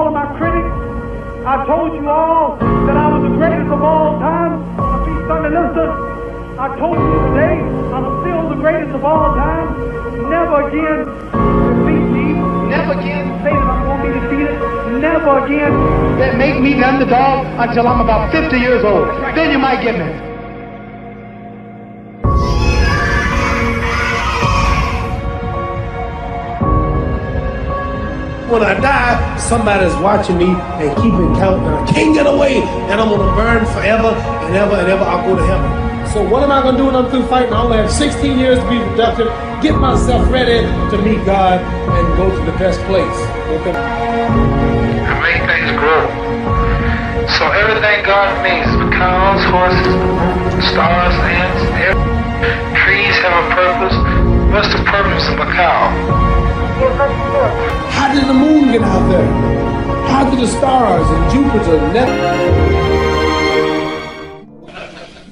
all of my critics. I told you all that I was the greatest of all time. I beat Sonny Liston. I told you today I'm still the greatest of all time. Never again defeat me. Never again say that I'm going to be defeated. Never again that make me the underdog until I'm about 50 years old. Then you might get me. When I die, somebody's watching me and keeping count, and I can't get away, and I'm gonna burn forever and ever and ever. I'll go to heaven. So what am I gonna do when I'm through fighting? I only have 16 years to be productive, get myself ready to meet God and go to the best place. Okay. And make things grow. So everything God makes, cows, horses, stars, ants, trees have a purpose. What's the purpose of a cow? How did the moon get out there? How did the stars and Jupiter and Neptune?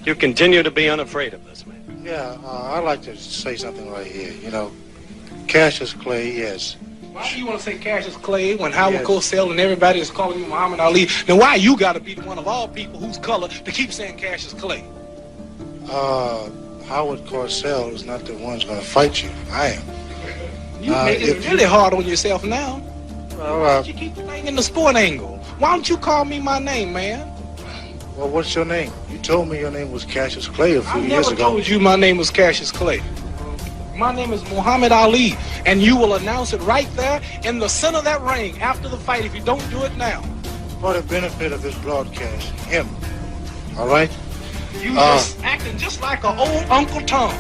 You continue to be unafraid of this, man. Yeah, I'd like to say something right here. You know, Cassius Clay, yes. Why do you want to say Cassius Clay when Howard Cosell and everybody is calling you Muhammad Ali? Then why you got to be the one of all people whose color to keep saying Cassius Clay? Howard Cosell is not the one's going to fight you. I am. You make it really hard on yourself now. Well, Why don't you keep the thing in the sport angle? Why don't you call me my name, man? Well, what's your name? You told me your name was Cassius Clay a few years ago. I never told you my name was Cassius Clay. My name is Muhammad Ali, and you will announce it right there in the center of that ring after the fight if you don't do it now. For the benefit of this broadcast, him. All right? You just acting just like an old Uncle Tom.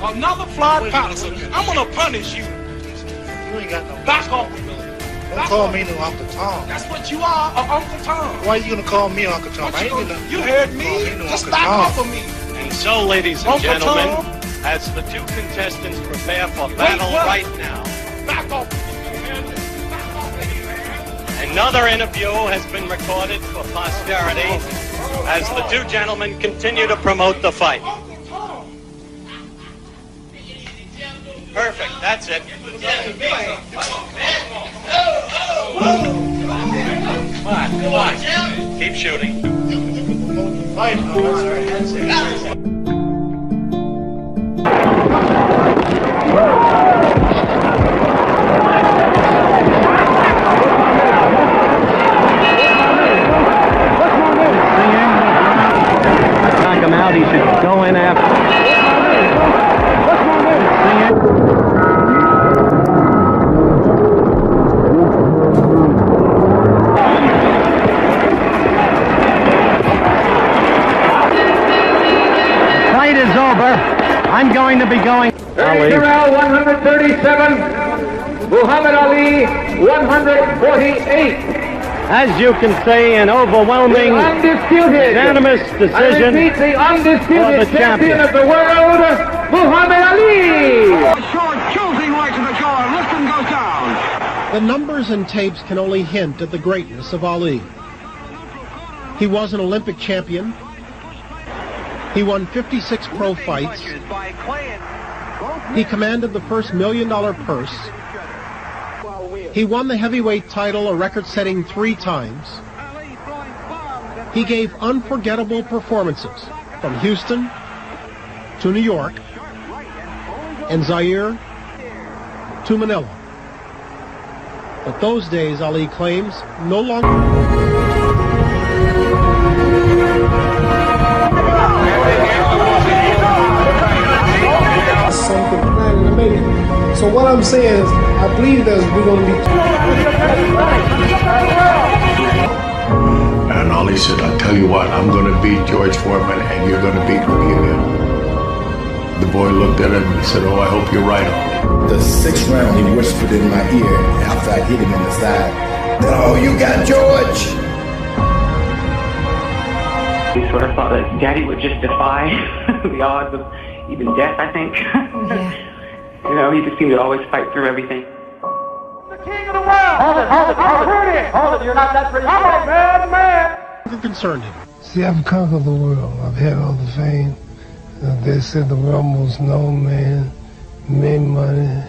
Another flawed policy. I'm gonna punish you. You ain't got no... Back off. Don't call me no Uncle Tom. That's what you are, Uncle Tom. Why are you gonna call me Uncle Tom? You heard me. Just back off of me. And so, ladies and gentlemen, as the two contestants prepare for battle right now, back off. Another interview has been recorded for posterity as the two gentlemen continue to promote the fight. Perfect, that's it. Come on. Keep shooting. Knock him out, he should go in after. I'm going to be going. Corral 137, Muhammad Ali 148. As you can see, an overwhelming, unanimous decision the undisputed for the champion of the world, Muhammad Ali. Short choosing right to the core. Liston goes down. The numbers and tapes can only hint at the greatness of Ali. He was an Olympic champion. He won 56 pro fights. He commanded the first $1 million purse. He won the heavyweight title a record-setting 3 times. He gave unforgettable performances from Houston to New York and Zaire to Manila. But those days, Ali claims, no longer... Something planning to make it. So what I'm saying is, I believe that we're going to be... And Ali said, I tell you what, I'm going to beat George Foreman and you're going to beat me again. The boy looked at him and said, oh, I hope you're right, Ali. The 6th round, he whispered in my ear after I hit him in the side, oh, you got George. We sort of thought that Daddy would just defy the odds of even death, I think. Yeah. You know, he just seemed to always fight through everything. The king of the world! Hold it, you're not that pretty. I'm a bad man! Never concerned him. See, I've conquered the world. I've had all the fame. They said the world most known man, made money,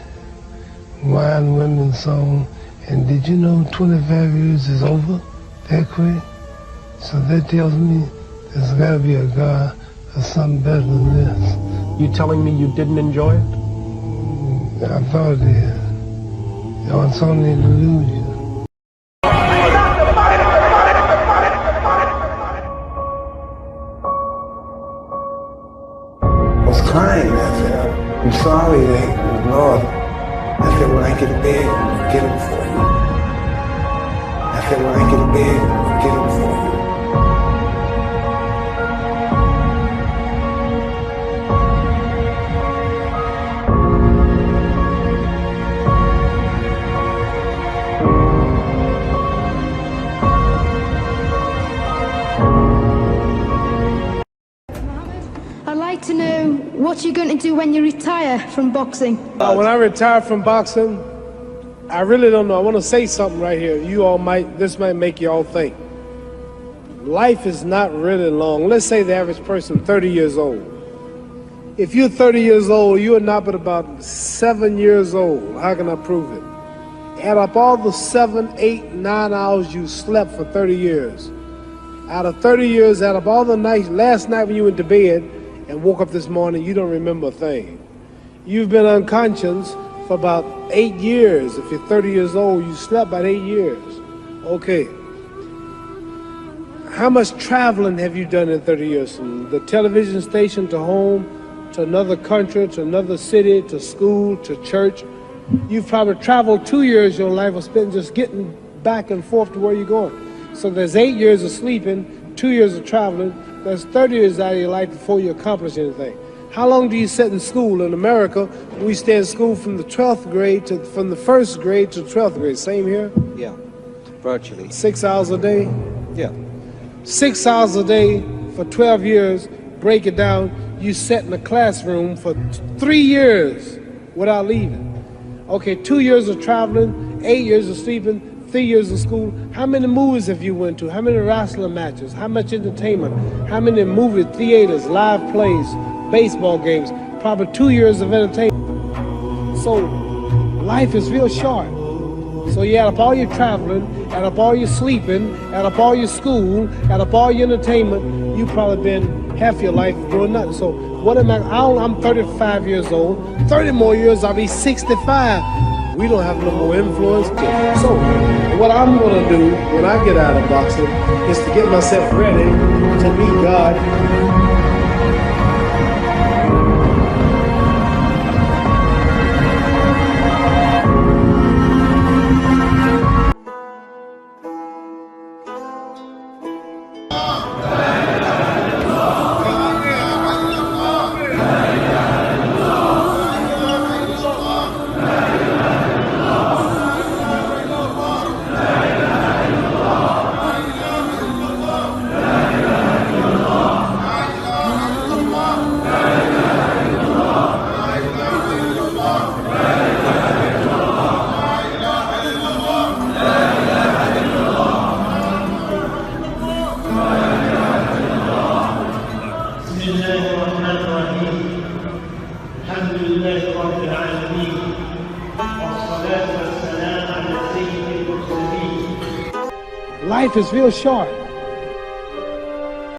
wine, women, song, And did you know 25 years is over that quick? So that tells me there's got to be a God or something better than this. You telling me you didn't enjoy it? I thought it did. It was only an illusion. I was crying. I said, I'm sorry, Lord. I said, when I get to bed, I'll get him for you. I said, when I get to bed, I'll get him for you. I'd like to know what you're going to do when you retire from boxing. When I retire from boxing, I really don't know. I want to say something right here. This might make you all think. Life is not really long. Let's say the average person, 30 years old. If you're 30 years old, you are not but about 7 years old. How can I prove it? Add up all the 7, 8, 9 hours you slept for 30 years. Out of 30 years, add up all the nights, last night when you went to bed and woke up this morning, you don't remember a thing. You've been unconscious for about 8 years. If you're 30 years old, you slept about 8 years. Okay. How much traveling have you done in 30 years? From the television station to home, to another country, to another city, to school, to church. You've probably traveled 2 years of your life was spent just getting back and forth to where you're going. So there's 8 years of sleeping, 2 years of traveling. There's 30 years out of your life before you accomplish anything. How long do you sit in school? In America, we stay in school from the 12th grade from the 1st grade to 12th grade. Same here? Yeah, virtually. 6 hours a day? Yeah. 6 hours a day for 12 years, break it down, you sat in a classroom for 3 years without leaving. Okay, 2 years of traveling, 8 years of sleeping, 3 years of school. How many movies have you went to? How many wrestling matches? How much entertainment? How many movie theaters, live plays, baseball games? Probably 2 years of entertainment. So life is real short. So you add up all your traveling, add up all your sleeping, add up all your school, add up all your entertainment, you've probably been half your life doing nothing. So what am I'm 35 years old, 30 more years I'll be 65. We don't have no more influence. So what I'm gonna do when I get out of boxing is to get myself ready to meet God. Life is real short.